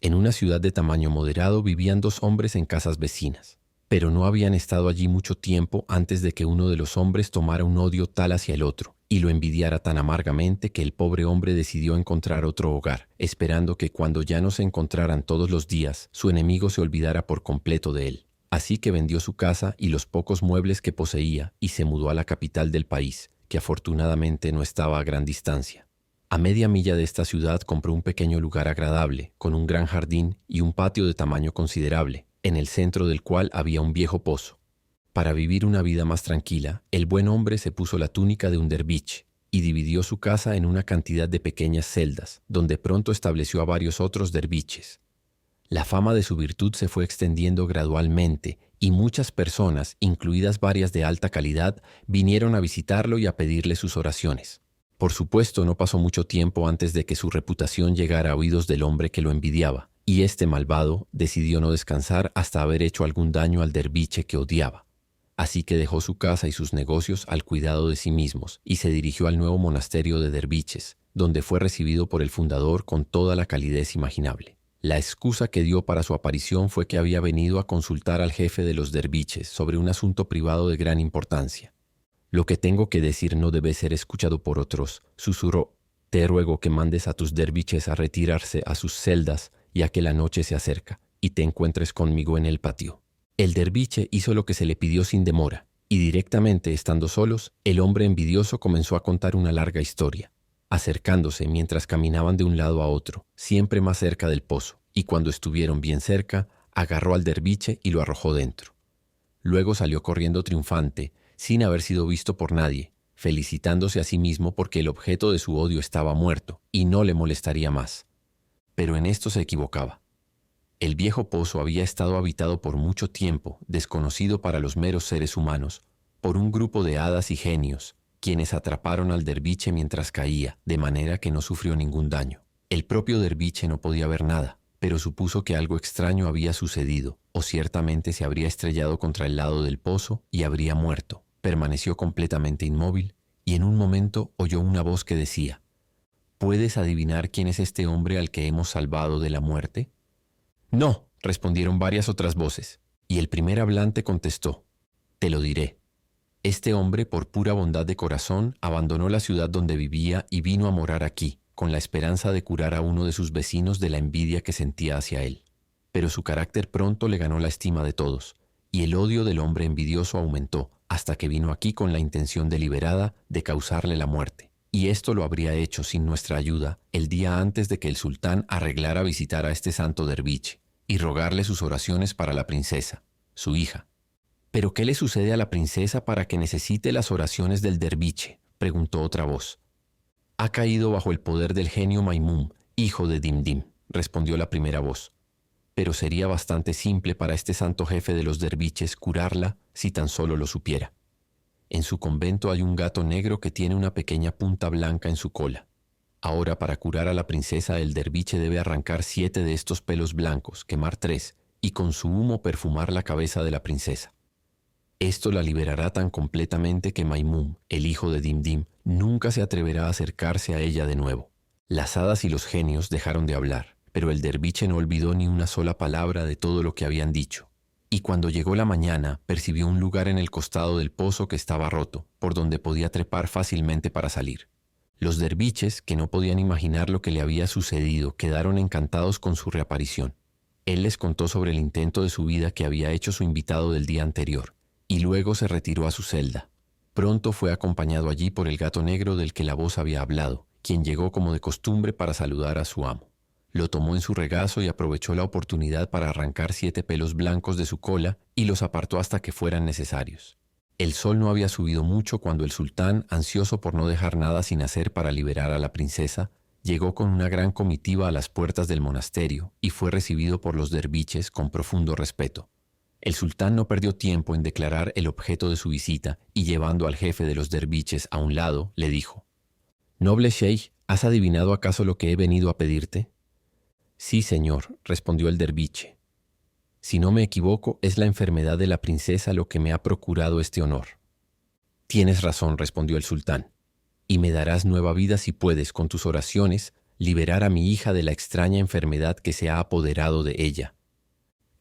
En una ciudad de tamaño moderado vivían dos hombres en casas vecinas, pero no habían estado allí mucho tiempo antes de que uno de los hombres tomara un odio tal hacia el otro y lo envidiara tan amargamente que el pobre hombre decidió encontrar otro hogar, esperando que cuando ya no se encontraran todos los días, su enemigo se olvidara por completo de él. Así que vendió su casa y los pocos muebles que poseía y se mudó a la capital del país, que afortunadamente no estaba a gran distancia. A media milla de esta ciudad compró un pequeño lugar agradable, con un gran jardín y un patio de tamaño considerable, en el centro del cual había un viejo pozo. Para vivir una vida más tranquila, el buen hombre se puso la túnica de un derviche y dividió su casa en una cantidad de pequeñas celdas, donde pronto estableció a varios otros derviches. La fama de su virtud se fue extendiendo gradualmente y muchas personas, incluidas varias de alta calidad, vinieron a visitarlo y a pedirle sus oraciones. Por supuesto, no pasó mucho tiempo antes de que su reputación llegara a oídos del hombre que lo envidiaba, y este malvado decidió no descansar hasta haber hecho algún daño al derviche que odiaba. Así que dejó su casa y sus negocios al cuidado de sí mismos y se dirigió al nuevo monasterio de derviches, donde fue recibido por el fundador con toda la calidez imaginable. La excusa que dio para su aparición fue que había venido a consultar al jefe de los derviches sobre un asunto privado de gran importancia. «Lo que tengo que decir no debe ser escuchado por otros», susurró. «Te ruego que mandes a tus derviches a retirarse a sus celdas, ya que la noche se acerca, y te encuentres conmigo en el patio». El derviche hizo lo que se le pidió sin demora, y directamente, estando solos, el hombre envidioso comenzó a contar una larga historia, acercándose mientras caminaban de un lado a otro, siempre más cerca del pozo, y cuando estuvieron bien cerca, agarró al derviche y lo arrojó dentro. Luego salió corriendo triunfante, sin haber sido visto por nadie, felicitándose a sí mismo porque el objeto de su odio estaba muerto y no le molestaría más. Pero en esto se equivocaba. El viejo pozo había estado habitado por mucho tiempo, desconocido para los meros seres humanos, por un grupo de hadas y genios, quienes atraparon al derviche mientras caía, de manera que no sufrió ningún daño. El propio derviche no podía ver nada, pero supuso que algo extraño había sucedido, o ciertamente se habría estrellado contra el lado del pozo y habría muerto. Permaneció completamente inmóvil y en un momento oyó una voz que decía: «¿Puedes adivinar quién es este hombre al que hemos salvado de la muerte?» «No», respondieron varias otras voces, y el primer hablante contestó: «Te lo diré. Este hombre, por pura bondad de corazón, abandonó la ciudad donde vivía y vino a morar aquí, con la esperanza de curar a uno de sus vecinos de la envidia que sentía hacia él. Pero su carácter pronto le ganó la estima de todos, y el odio del hombre envidioso aumentó, hasta que vino aquí con la intención deliberada de causarle la muerte. Y esto lo habría hecho sin nuestra ayuda el día antes de que el sultán arreglara visitar a este santo derviche y rogarle sus oraciones para la princesa, su hija». «¿Pero qué le sucede a la princesa para que necesite las oraciones del derviche?», preguntó otra voz. «Ha caído bajo el poder del genio Maimum, hijo de Dimdim», respondió la primera voz. «Pero sería bastante simple para este santo jefe de los derviches curarla si tan solo lo supiera. En su convento hay un gato negro que tiene una pequeña punta blanca en su cola. Ahora, para curar a la princesa, el derviche debe arrancar 7 de estos pelos blancos, quemar 3 y con su humo perfumar la cabeza de la princesa. Esto la liberará tan completamente que Maimum, el hijo de Dimdim, nunca se atreverá a acercarse a ella de nuevo». Las hadas y los genios dejaron de hablar, pero el derviche no olvidó ni una sola palabra de todo lo que habían dicho. Y cuando llegó la mañana, percibió un lugar en el costado del pozo que estaba roto, por donde podía trepar fácilmente para salir. Los derviches, que no podían imaginar lo que le había sucedido, quedaron encantados con su reaparición. Él les contó sobre el intento de su vida que había hecho su invitado del día anterior, y luego se retiró a su celda. Pronto fue acompañado allí por el gato negro del que la voz había hablado, quien llegó como de costumbre para saludar a su amo. Lo tomó en su regazo y aprovechó la oportunidad para arrancar 7 pelos blancos de su cola y los apartó hasta que fueran necesarios. El sol no había subido mucho cuando el sultán, ansioso por no dejar nada sin hacer para liberar a la princesa, llegó con una gran comitiva a las puertas del monasterio y fue recibido por los derviches con profundo respeto. El sultán no perdió tiempo en declarar el objeto de su visita y, llevando al jefe de los derviches a un lado, le dijo: «Noble sheij, ¿has adivinado acaso lo que he venido a pedirte?». «Sí, señor», respondió el derviche. «Si no me equivoco, es la enfermedad de la princesa lo que me ha procurado este honor». «Tienes razón», respondió el sultán, «y me darás nueva vida si puedes, con tus oraciones, liberar a mi hija de la extraña enfermedad que se ha apoderado de ella.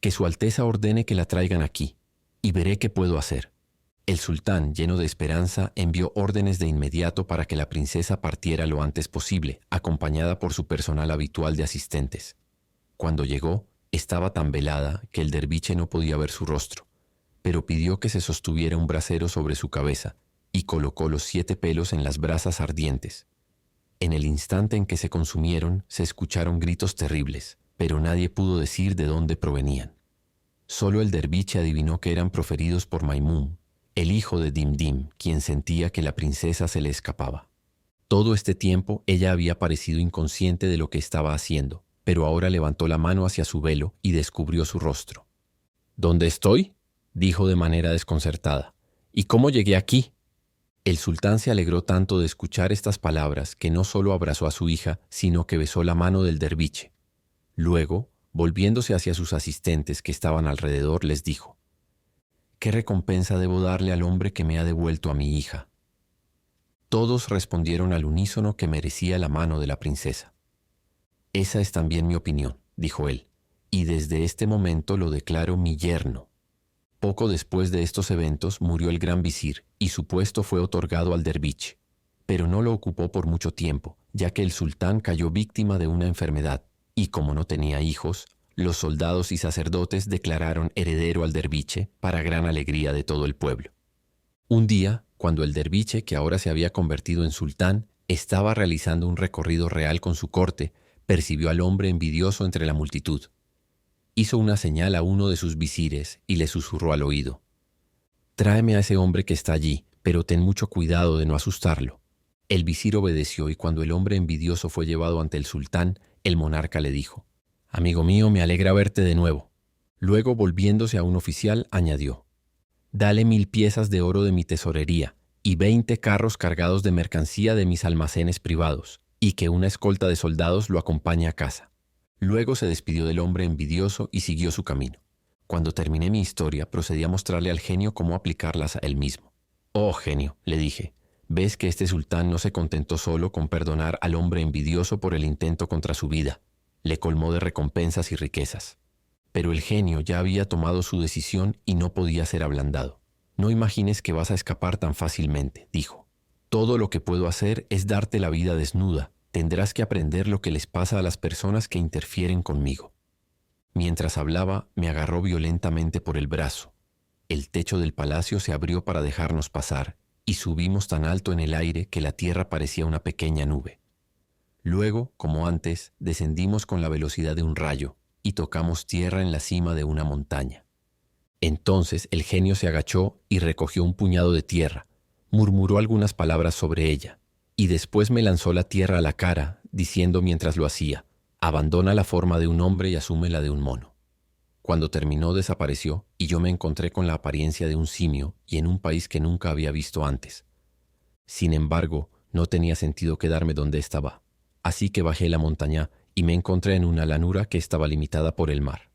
Que Su Alteza ordene que la traigan aquí, y veré qué puedo hacer». El sultán, lleno de esperanza, envió órdenes de inmediato para que la princesa partiera lo antes posible, acompañada por su personal habitual de asistentes. Cuando llegó, estaba tan velada que el derviche no podía ver su rostro, pero pidió que se sostuviera un brasero sobre su cabeza y colocó los 7 pelos en las brasas ardientes. En el instante en que se consumieron, se escucharon gritos terribles, pero nadie pudo decir de dónde provenían. Solo el derviche adivinó que eran proferidos por Maimún, el hijo de Dimdim, quien sentía que la princesa se le escapaba. Todo este tiempo ella había parecido inconsciente de lo que estaba haciendo, pero ahora levantó la mano hacia su velo y descubrió su rostro. «¿Dónde estoy?», dijo de manera desconcertada. «¿Y cómo llegué aquí?». El sultán se alegró tanto de escuchar estas palabras que no solo abrazó a su hija, sino que besó la mano del derviche. Luego, volviéndose hacia sus asistentes que estaban alrededor, les dijo: «¿Qué recompensa debo darle al hombre que me ha devuelto a mi hija?». Todos respondieron al unísono que merecía la mano de la princesa. «Esa es también mi opinión», dijo él, «y desde este momento lo declaro mi yerno». Poco después de estos eventos murió el gran visir y su puesto fue otorgado al derviche, pero no lo ocupó por mucho tiempo, ya que el sultán cayó víctima de una enfermedad y como no tenía hijos, los soldados y sacerdotes declararon heredero al derviche para gran alegría de todo el pueblo. Un día, cuando el derviche, que ahora se había convertido en sultán, estaba realizando un recorrido real con su corte, percibió al hombre envidioso entre la multitud. Hizo una señal a uno de sus visires y le susurró al oído: «Tráeme a ese hombre que está allí, pero ten mucho cuidado de no asustarlo». El visir obedeció y cuando el hombre envidioso fue llevado ante el sultán, el monarca le dijo: «Amigo mío, me alegra verte de nuevo». Luego, volviéndose a un oficial, añadió: «Dale 1000 piezas de oro de mi tesorería y 20 carros cargados de mercancía de mis almacenes privados, y que una escolta de soldados lo acompañe a casa». Luego se despidió del hombre envidioso y siguió su camino. Cuando terminé mi historia, procedí a mostrarle al genio cómo aplicarlas a él mismo. «Oh, genio», le dije, «ves que este sultán no se contentó solo con perdonar al hombre envidioso por el intento contra su vida. Le colmó de recompensas y riquezas». Pero el genio ya había tomado su decisión y no podía ser ablandado. «No imagines que vas a escapar tan fácilmente», dijo. «Todo lo que puedo hacer es darte la vida desnuda. Tendrás que aprender lo que les pasa a las personas que interfieren conmigo». Mientras hablaba, me agarró violentamente por el brazo. El techo del palacio se abrió para dejarnos pasar y subimos tan alto en el aire que la tierra parecía una pequeña nube. Luego, como antes, descendimos con la velocidad de un rayo y tocamos tierra en la cima de una montaña. Entonces el genio se agachó y recogió un puñado de tierra, murmuró algunas palabras sobre ella, y después me lanzó la tierra a la cara, diciendo mientras lo hacía: «Abandona la forma de un hombre y asume la de un mono». Cuando terminó desapareció y yo me encontré con la apariencia de un simio y en un país que nunca había visto antes. Sin embargo, no tenía sentido quedarme donde estaba, así que bajé la montaña y me encontré en una llanura que estaba limitada por el mar.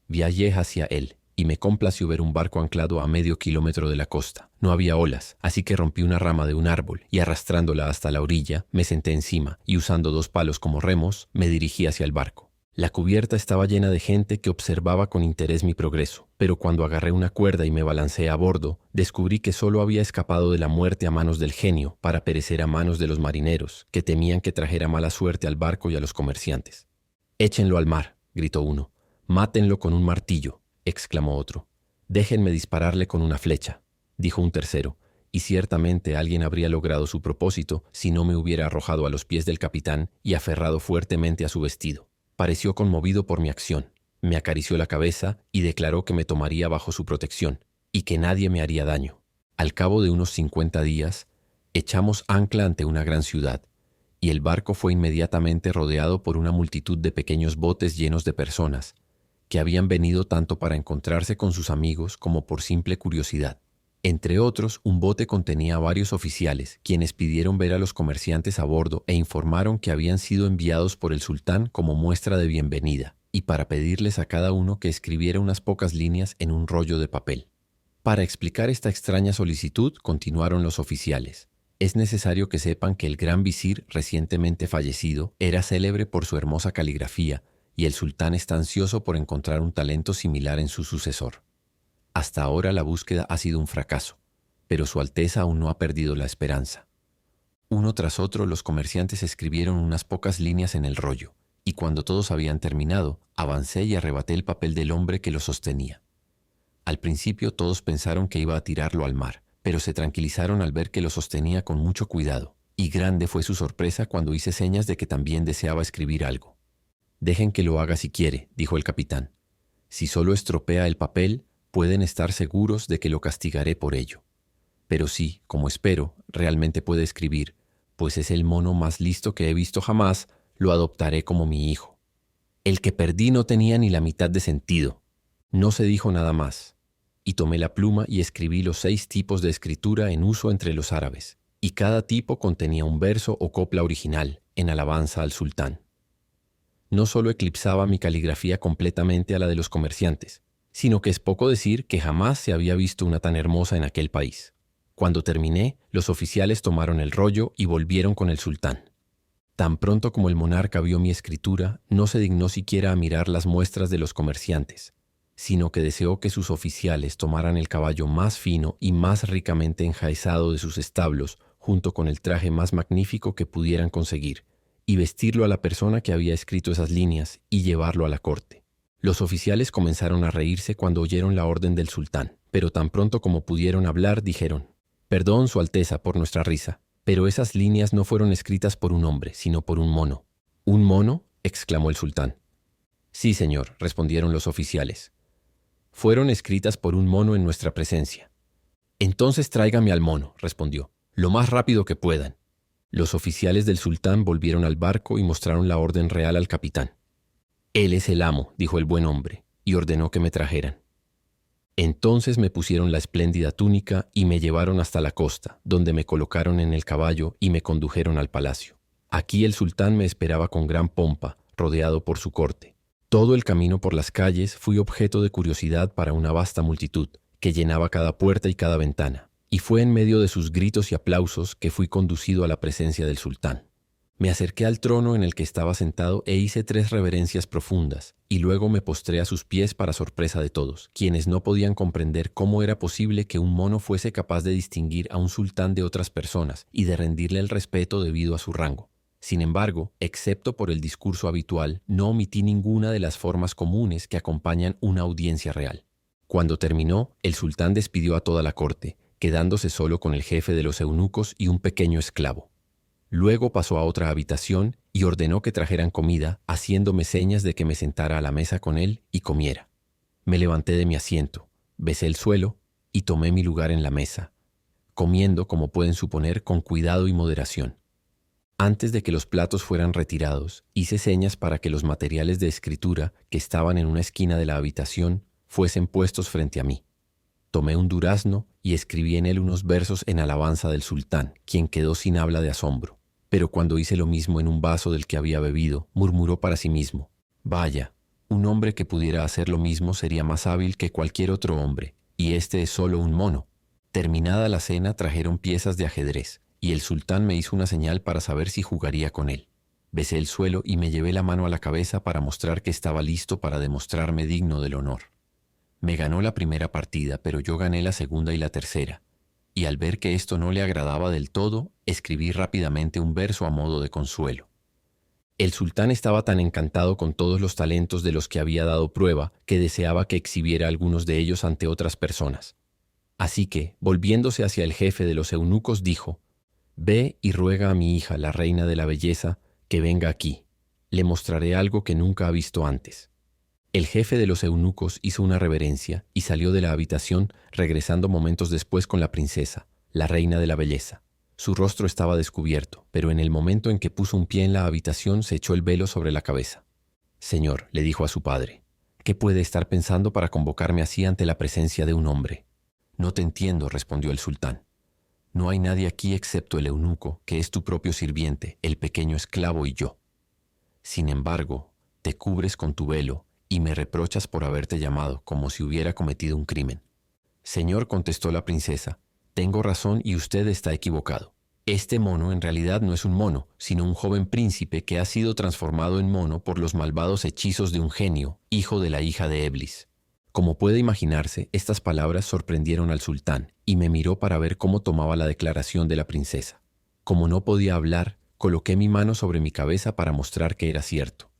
Viajé hacia él y me complació ver un barco anclado a medio kilómetro de la costa. No había olas, así que rompí una rama de un árbol y arrastrándola hasta la orilla, me senté encima y usando 2 palos como remos, me dirigí hacia el barco. La cubierta estaba llena de gente que observaba con interés mi progreso, pero cuando agarré una cuerda y me balancé a bordo, descubrí que solo había escapado de la muerte a manos del genio para perecer a manos de los marineros, que temían que trajera mala suerte al barco y a los comerciantes. «Échenlo al mar», gritó uno. «Mátenlo con un martillo», exclamó otro. «Déjenme dispararle con una flecha», dijo un tercero, y ciertamente alguien habría logrado su propósito si no me hubiera arrojado a los pies del capitán y aferrado fuertemente a su vestido. Pareció conmovido por mi acción, me acarició la cabeza y declaró que me tomaría bajo su protección y que nadie me haría daño. Al cabo de unos 50 días, echamos ancla ante una gran ciudad, y el barco fue inmediatamente rodeado por una multitud de pequeños botes llenos de personas, que habían venido tanto para encontrarse con sus amigos como por simple curiosidad. Entre otros, un bote contenía a varios oficiales, quienes pidieron ver a los comerciantes a bordo e informaron que habían sido enviados por el sultán como muestra de bienvenida, y para pedirles a cada uno que escribiera unas pocas líneas en un rollo de papel. Para explicar esta extraña solicitud, continuaron los oficiales, Es necesario que sepan que el gran visir recientemente fallecido era célebre por su hermosa caligrafía y el sultán está ansioso por encontrar un talento similar en su sucesor. Hasta ahora la búsqueda ha sido un fracaso, pero Su Alteza aún no ha perdido la esperanza. Uno tras otro los comerciantes escribieron unas pocas líneas en el rollo, y cuando todos habían terminado, avancé y arrebaté el papel del hombre que lo sostenía. Al principio todos pensaron que iba a tirarlo al mar, pero se tranquilizaron al ver que lo sostenía con mucho cuidado, y grande fue su sorpresa cuando hice señas de que también deseaba escribir algo. «Dejen que lo haga si quiere», dijo el capitán. «Si solo estropea el papel, pueden estar seguros de que lo castigaré por ello. Pero si, como espero, realmente puede escribir, pues es el mono más listo que he visto jamás, lo adoptaré como mi hijo». El que perdí no tenía ni la mitad de sentido. No se dijo nada más, y tomé la pluma y escribí los 6 tipos de escritura en uso entre los árabes, y cada tipo contenía un verso o copla original, en alabanza al sultán. No solo eclipsaba mi caligrafía completamente a la de los comerciantes, sino que es poco decir que jamás se había visto una tan hermosa en aquel país. Cuando terminé, los oficiales tomaron el rollo y volvieron con el sultán. Tan pronto como el monarca vio mi escritura, no se dignó siquiera a mirar las muestras de los comerciantes, sino que deseó que sus oficiales tomaran el caballo más fino y más ricamente enjaezado de sus establos, junto con el traje más magnífico que pudieran conseguir, y vestirlo a la persona que había escrito esas líneas y llevarlo a la corte. Los oficiales comenzaron a reírse cuando oyeron la orden del sultán, pero tan pronto como pudieron hablar dijeron: «Perdón, Su Alteza, por nuestra risa, pero esas líneas no fueron escritas por un hombre, sino por un mono». «¿Un mono?», exclamó el sultán. «Sí, señor», respondieron los oficiales. «Fueron escritas por un mono en nuestra presencia». «Entonces tráigame al mono», respondió, «lo más rápido que puedan». Los oficiales del sultán volvieron al barco y mostraron la orden real al capitán. «Él es el amo», dijo el buen hombre, y ordenó que me trajeran. Entonces me pusieron la espléndida túnica y me llevaron hasta la costa, donde me colocaron en el caballo y me condujeron al palacio. Aquí el sultán me esperaba con gran pompa, rodeado por su corte. Todo el camino por las calles fui objeto de curiosidad para una vasta multitud, que llenaba cada puerta y cada ventana, y fue en medio de sus gritos y aplausos que fui conducido a la presencia del sultán. Me acerqué al trono en el que estaba sentado e hice 3 reverencias profundas, y luego me postré a sus pies para sorpresa de todos, quienes no podían comprender cómo era posible que un mono fuese capaz de distinguir a un sultán de otras personas y de rendirle el respeto debido a su rango. Sin embargo, excepto por el discurso habitual, no omití ninguna de las formas comunes que acompañan una audiencia real. Cuando terminó, el sultán despidió a toda la corte, quedándose solo con el jefe de los eunucos y un pequeño esclavo. Luego pasó a otra habitación y ordenó que trajeran comida, haciéndome señas de que me sentara a la mesa con él y comiera. Me levanté de mi asiento, besé el suelo y tomé mi lugar en la mesa, comiendo, como pueden suponer, con cuidado y moderación. Antes de que los platos fueran retirados, hice señas para que los materiales de escritura que estaban en una esquina de la habitación fuesen puestos frente a mí. Tomé un durazno y escribí en él unos versos en alabanza del sultán, quien quedó sin habla de asombro. Pero cuando hice lo mismo en un vaso del que había bebido, murmuró para sí mismo: «Vaya, un hombre que pudiera hacer lo mismo sería más hábil que cualquier otro hombre, y este es solo un mono». Terminada la cena, trajeron piezas de ajedrez, y el sultán me hizo una señal para saber si jugaría con él. Besé el suelo y me llevé la mano a la cabeza para mostrar que estaba listo para demostrarme digno del honor. Me ganó la primera partida, pero yo gané la segunda y la tercera, y al ver que esto no le agradaba del todo, escribí rápidamente un verso a modo de consuelo. El sultán estaba tan encantado con todos los talentos de los que había dado prueba que deseaba que exhibiera algunos de ellos ante otras personas. Así que, volviéndose hacia el jefe de los eunucos, dijo: «Ve y ruega a mi hija, la reina de la belleza, que venga aquí. Le mostraré algo que nunca ha visto antes». El jefe de los eunucos hizo una reverencia y salió de la habitación, regresando momentos después con la princesa, la reina de la belleza. Su rostro estaba descubierto, pero en el momento en que puso un pie en la habitación se echó el velo sobre la cabeza. «Señor», le dijo a su padre, «¿qué puede estar pensando para convocarme así ante la presencia de un hombre?» «No te entiendo», respondió el sultán. «No hay nadie aquí excepto el eunuco, que es tu propio sirviente, el pequeño esclavo y yo. Sin embargo, te cubres con tu velo y me reprochas por haberte llamado, como si hubiera cometido un crimen». «Señor», contestó la princesa, «tengo razón y usted está equivocado. Este mono en realidad no es un mono, sino un joven príncipe que ha sido transformado en mono por los malvados hechizos de un genio, hijo de la hija de Eblis. Como puede imaginarse, estas palabras sorprendieron al sultán y me miró para ver cómo tomaba la declaración de la princesa. Como no podía hablar, coloqué mi mano sobre mi cabeza para mostrar que era cierto.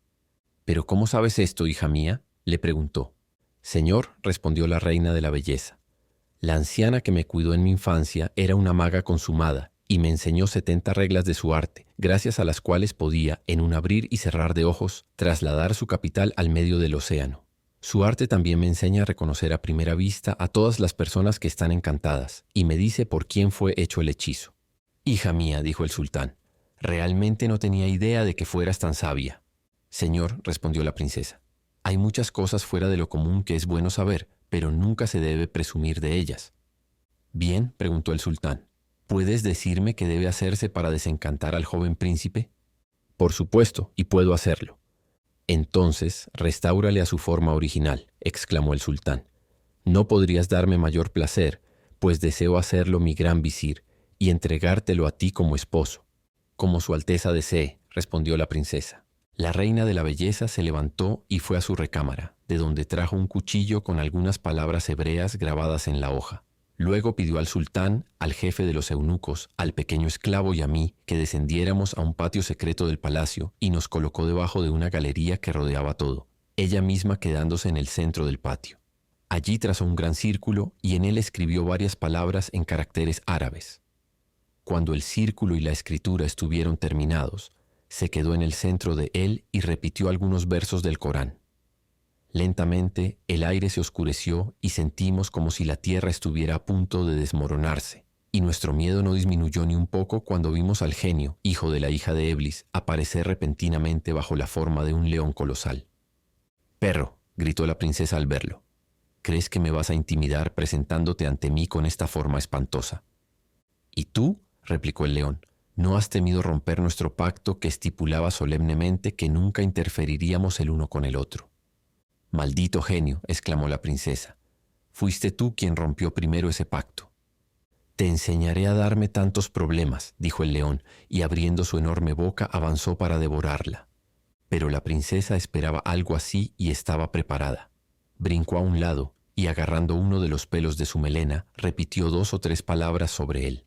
«¿Pero cómo sabes esto, hija mía?», le preguntó. «Señor», respondió la reina de la belleza, «la anciana que me cuidó en mi infancia era una maga consumada y me enseñó 70 reglas de su arte, gracias a las cuales podía, en un abrir y cerrar de ojos, trasladar su capital al medio del océano. Su arte también me enseña a reconocer a primera vista a todas las personas que están encantadas y me dice por quién fue hecho el hechizo». «Hija mía», dijo el sultán, «realmente no tenía idea de que fueras tan sabia». «Señor», respondió la princesa, «hay muchas cosas fuera de lo común que es bueno saber, pero nunca se debe presumir de ellas». «Bien», preguntó el sultán, «¿puedes decirme qué debe hacerse para desencantar al joven príncipe?» «Por supuesto, y puedo hacerlo». «Entonces, restáurale a su forma original», exclamó el sultán. «No podrías darme mayor placer, pues deseo hacerlo mi gran visir y entregártelo a ti como esposo». «Como su alteza desee», respondió la princesa. La reina de la belleza se levantó y fue a su recámara, de donde trajo un cuchillo con algunas palabras hebreas grabadas en la hoja. Luego pidió al sultán, al jefe de los eunucos, al pequeño esclavo y a mí que descendiéramos a un patio secreto del palacio y nos colocó debajo de una galería que rodeaba todo, ella misma quedándose en el centro del patio. Allí trazó un gran círculo y en él escribió varias palabras en caracteres árabes. Cuando el círculo y la escritura estuvieron terminados, se quedó en el centro de él y repitió algunos versos del Corán. Lentamente el aire se oscureció y sentimos como si la tierra estuviera a punto de desmoronarse, y nuestro miedo no disminuyó ni un poco cuando vimos al genio, hijo de la hija de Eblis, aparecer repentinamente bajo la forma de un león colosal. «Perro», gritó la princesa al verlo, «¿crees que me vas a intimidar presentándote ante mí con esta forma espantosa?» «¿Y tú?», replicó el león, «¿no has temido romper nuestro pacto que estipulaba solemnemente que nunca interferiríamos el uno con el otro?» «Maldito genio», exclamó la princesa, «fuiste tú quien rompió primero ese pacto». «Te enseñaré a darme tantos problemas», dijo el león, y abriendo su enorme boca avanzó para devorarla. Pero la princesa esperaba algo así y estaba preparada. Brincó a un lado y agarrando uno de los pelos de su melena, repitió 2 o 3 palabras sobre él.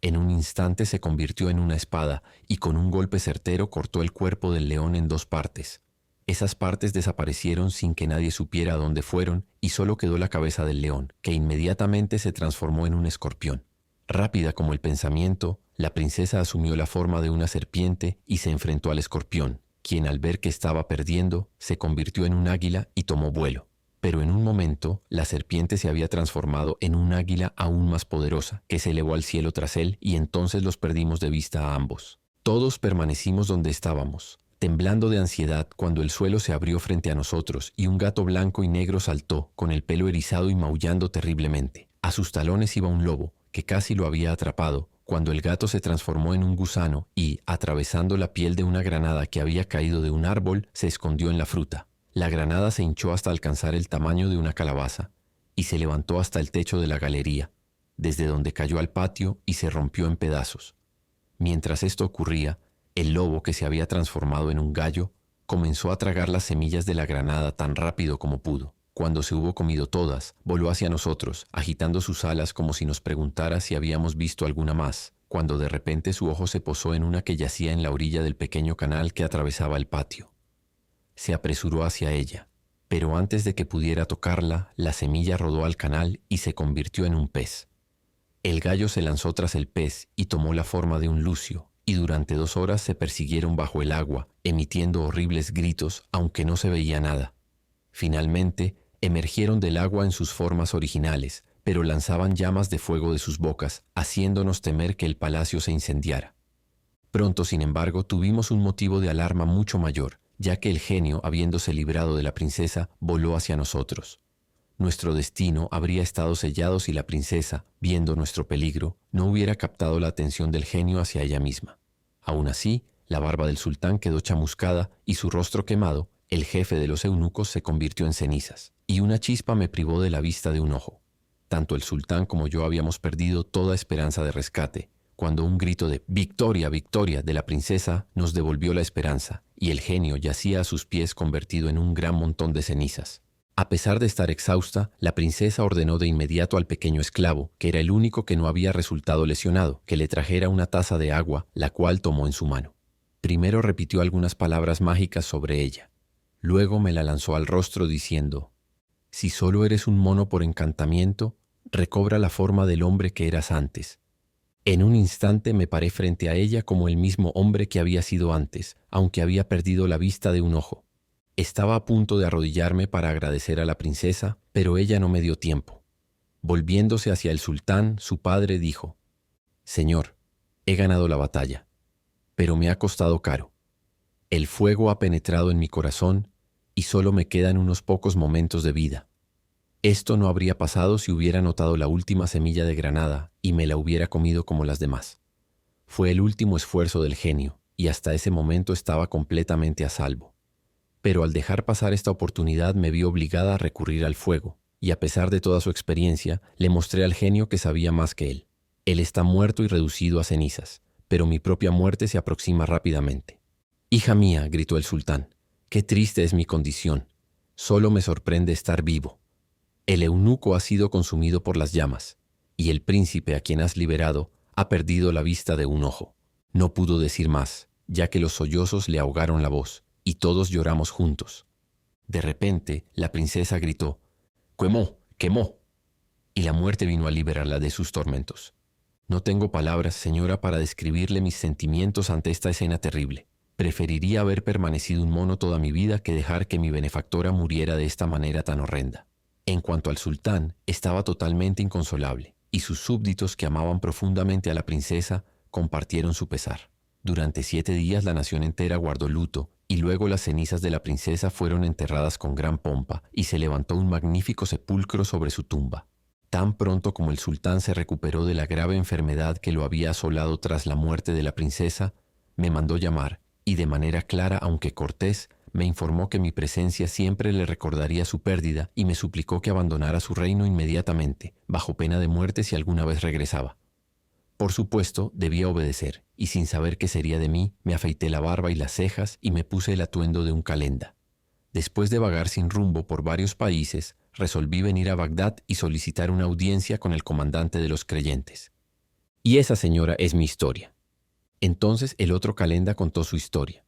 En un instante se convirtió en una espada y con un golpe certero cortó el cuerpo del león en 2 partes. Esas partes desaparecieron sin que nadie supiera a dónde fueron y solo quedó la cabeza del león, que inmediatamente se transformó en un escorpión. Rápida como el pensamiento, la princesa asumió la forma de una serpiente y se enfrentó al escorpión, quien al ver que estaba perdiendo, se convirtió en un águila y tomó vuelo. Pero en un momento, la serpiente se había transformado en un águila aún más poderosa, que se elevó al cielo tras él y entonces los perdimos de vista a ambos. Todos permanecimos donde estábamos, temblando de ansiedad cuando el suelo se abrió frente a nosotros y un gato blanco y negro saltó, con el pelo erizado y maullando terriblemente. A sus talones iba un lobo, que casi lo había atrapado, cuando el gato se transformó en un gusano y, atravesando la piel de una granada que había caído de un árbol, se escondió en la fruta. La granada se hinchó hasta alcanzar el tamaño de una calabaza y se levantó hasta el techo de la galería, desde donde cayó al patio y se rompió en pedazos. Mientras esto ocurría, el lobo, que se había transformado en un gallo, comenzó a tragar las semillas de la granada tan rápido como pudo. Cuando se hubo comido todas, voló hacia nosotros, agitando sus alas como si nos preguntara si habíamos visto alguna más, cuando de repente su ojo se posó en una que yacía en la orilla del pequeño canal que atravesaba el patio. Se apresuró hacia ella, pero antes de que pudiera tocarla, la semilla rodó al canal y se convirtió en un pez. El gallo se lanzó tras el pez y tomó la forma de un lucio, y durante 2 horas se persiguieron bajo el agua, emitiendo horribles gritos, aunque no se veía nada. Finalmente, emergieron del agua en sus formas originales, pero lanzaban llamas de fuego de sus bocas, haciéndonos temer que el palacio se incendiara. Pronto, sin embargo, tuvimos un motivo de alarma mucho mayor, ya que el genio, habiéndose librado de la princesa, voló hacia nosotros. Nuestro destino habría estado sellado si la princesa, viendo nuestro peligro, no hubiera captado la atención del genio hacia ella misma. Aún así, la barba del sultán quedó chamuscada y su rostro quemado. El jefe de los eunucos se convirtió en cenizas, y una chispa me privó de la vista de un ojo. Tanto el sultán como yo habíamos perdido toda esperanza de rescate, cuando un grito de «¡Victoria, victoria!» de la princesa nos devolvió la esperanza, y el genio yacía a sus pies convertido en un gran montón de cenizas. A pesar de estar exhausta, la princesa ordenó de inmediato al pequeño esclavo, que era el único que no había resultado lesionado, que le trajera una taza de agua, la cual tomó en su mano. Primero repitió algunas palabras mágicas sobre ella. Luego me la lanzó al rostro diciendo: «Si solo eres un mono por encantamiento, recobra la forma del hombre que eras antes». En un instante me paré frente a ella como el mismo hombre que había sido antes, aunque había perdido la vista de un ojo. Estaba a punto de arrodillarme para agradecer a la princesa, pero ella no me dio tiempo. Volviéndose hacia el sultán, su padre dijo: «Señor, he ganado la batalla, pero me ha costado caro. El fuego ha penetrado en mi corazón y solo me quedan unos pocos momentos de vida. Esto no habría pasado si hubiera notado la última semilla de granada y me la hubiera comido como las demás. Fue el último esfuerzo del genio y hasta ese momento estaba completamente a salvo. Pero al dejar pasar esta oportunidad me vi obligada a recurrir al fuego, y a pesar de toda su experiencia, le mostré al genio que sabía más que él. Él está muerto y reducido a cenizas, pero mi propia muerte se aproxima rápidamente». «Hija mía», gritó el sultán, «qué triste es mi condición. Solo me sorprende estar vivo. El eunuco ha sido consumido por las llamas, y el príncipe a quien has liberado ha perdido la vista de un ojo». No pudo decir más, ya que los sollozos le ahogaron la voz, y todos lloramos juntos. De repente, la princesa gritó: «¡Quemó! ¡Quemó!», y la muerte vino a liberarla de sus tormentos. No tengo palabras, señora, para describirle mis sentimientos ante esta escena terrible. Preferiría haber permanecido un mono toda mi vida que dejar que mi benefactora muriera de esta manera tan horrenda. En cuanto al sultán, estaba totalmente inconsolable, y sus súbditos, que amaban profundamente a la princesa, compartieron su pesar. Durante 7 días la nación entera guardó luto, y luego las cenizas de la princesa fueron enterradas con gran pompa, y se levantó un magnífico sepulcro sobre su tumba. Tan pronto como el sultán se recuperó de la grave enfermedad que lo había asolado tras la muerte de la princesa, me mandó llamar, y de manera clara, aunque cortés, me informó que mi presencia siempre le recordaría su pérdida y me suplicó que abandonara su reino inmediatamente, bajo pena de muerte si alguna vez regresaba. Por supuesto, debía obedecer, y sin saber qué sería de mí, me afeité la barba y las cejas y me puse el atuendo de un calenda. Después de vagar sin rumbo por varios países, resolví venir a Bagdad y solicitar una audiencia con el comandante de los creyentes. Y esa, señora, es mi historia». Entonces el otro calenda contó su historia.